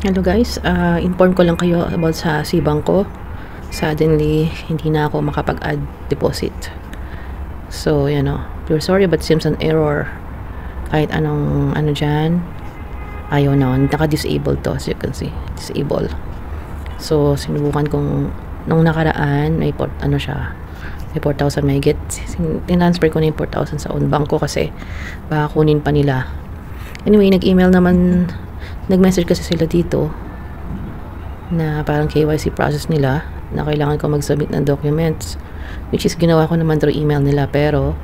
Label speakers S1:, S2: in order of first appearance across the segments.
S1: Hello guys, inform ko lang kayo about sa Cbank ko. Suddenly, hindi na ako makapag-add deposit. So, we're sorry but seems an error. Kahit anong dyan, ayaw na. Naka-disable to, as you can see. Disable. So, sinubukan kong, nung nakaraan, may 4,000 may get. Tinransfer ko na yung 4,000 sa own bank ko kasi baka kunin pa nila. Anyway, nag-message kasi sila dito na parang KYC process nila na kailangan ko mag-submit ng documents, which is ginawa ko naman through email nila, pero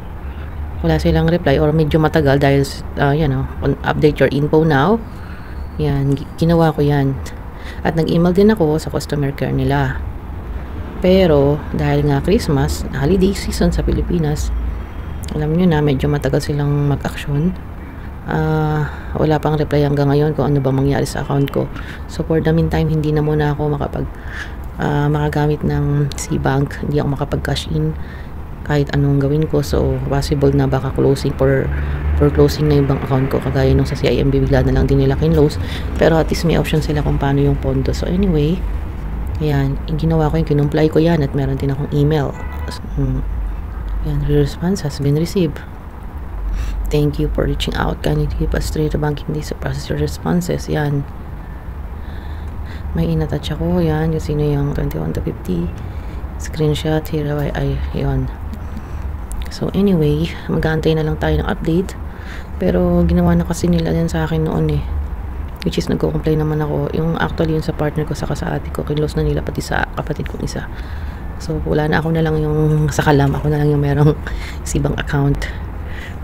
S1: wala silang reply or medyo matagal dahil update your info now. Yan, ginawa ko yan at nag-email din ako sa customer care nila, pero dahil nga Christmas, holiday season sa Pilipinas, alam nyo na medyo matagal silang mag-action. Wala pang reply hanggang ngayon kung ano ba mangyari sa account ko. So for the meantime, hindi na muna ako makagamit ng Cbank. Hindi ako makapag-cash in kahit anong gawin ko. So possible na baka closing for closing na yung bank account ko, kagaya nung sa CIMB, bigla na lang din nila kinlose. Pero at least may option sila kung paano yung pondo. So anyway, yan, ginawa ko yung kinumply ko yan at meron din akong email. Yan, response has been received. Thank you for reaching out. Can you give us straight to banking days to process your responses? Yan. May inatouch ako. Yan. Yung sino yung 21 to 50. Screenshot. Here ay yun. So anyway, mag-aantay na lang tayo ng update. Pero ginawa na kasi nila din sa akin noon eh. Which is nagko-complain naman ako. Yung actually yun sa partner ko saka sa ate ko. Kinlose na nila pati sa kapatid kong isa. So wala na, ako na lang yung sa kalam. Ako na lang yung merong Cbank account.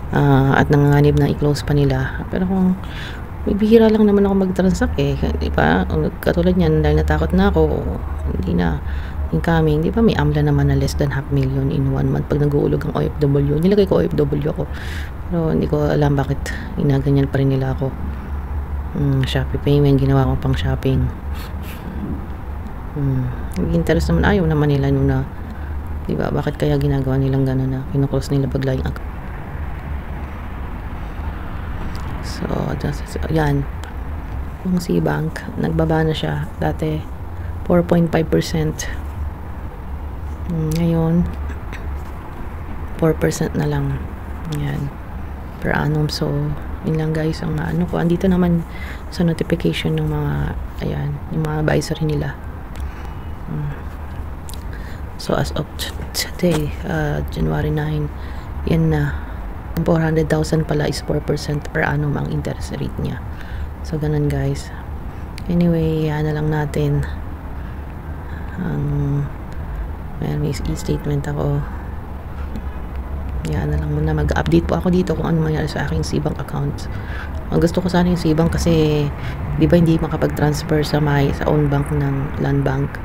S1: At nanganganib na i-close pa nila. Pero kung may bihira lang naman ako mag-transact eh, di ba? Katulad yan, dahil natakot na ako, hindi na incoming, di ba? May AMLA naman na less than 500,000 in 1 month pag nag-uulog ang OFW. Nilagay ko OFW ako, pero hindi ko alam bakit inaganyan pa rin nila ako. Shopee payment, ginawa ko pang shopping. Interest naman, ayaw naman nila nung na, di ba? Bakit kaya ginagawa nilang gano'n na kinuklose nila bigla yung account? So, yan. Yung Cbank, nagbaba na siya. Dati, 4.5%. Ngayon, 4% na lang. Yan. Per annum. So, yun lang guys ang ano ko. Andito naman sa notification ng mga, ayan, yung mga advisory nila. So, as of today, January 9, yan na. 400,000 pala is 4% per annum ang interest rate niya. So ganun guys. Anyway, na lang natin may e-statement ako. Na lang muna, mag-update po ako dito kung ano mangyari sa aking Cbank account. Ang gusto ko sana yung Cbank kasi di ba hindi makapag-transfer sa own bank ng land bank.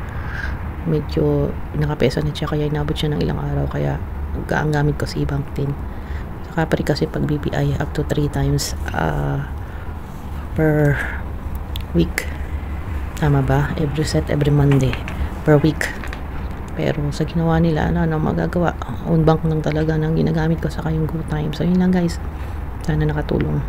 S1: Medyo nakapesa na siya, kaya inabot siya ng ilang araw, kaya ang gamit ko Cbank din. Kapari kasi pag BPI up to 3 times per week, tama ba? Every Monday per week. Pero sa ginawa nila, ano magagawa, own bank lang talaga nang ginagamit ko sa kayong GoTime. So yun lang guys, sana nakatulong.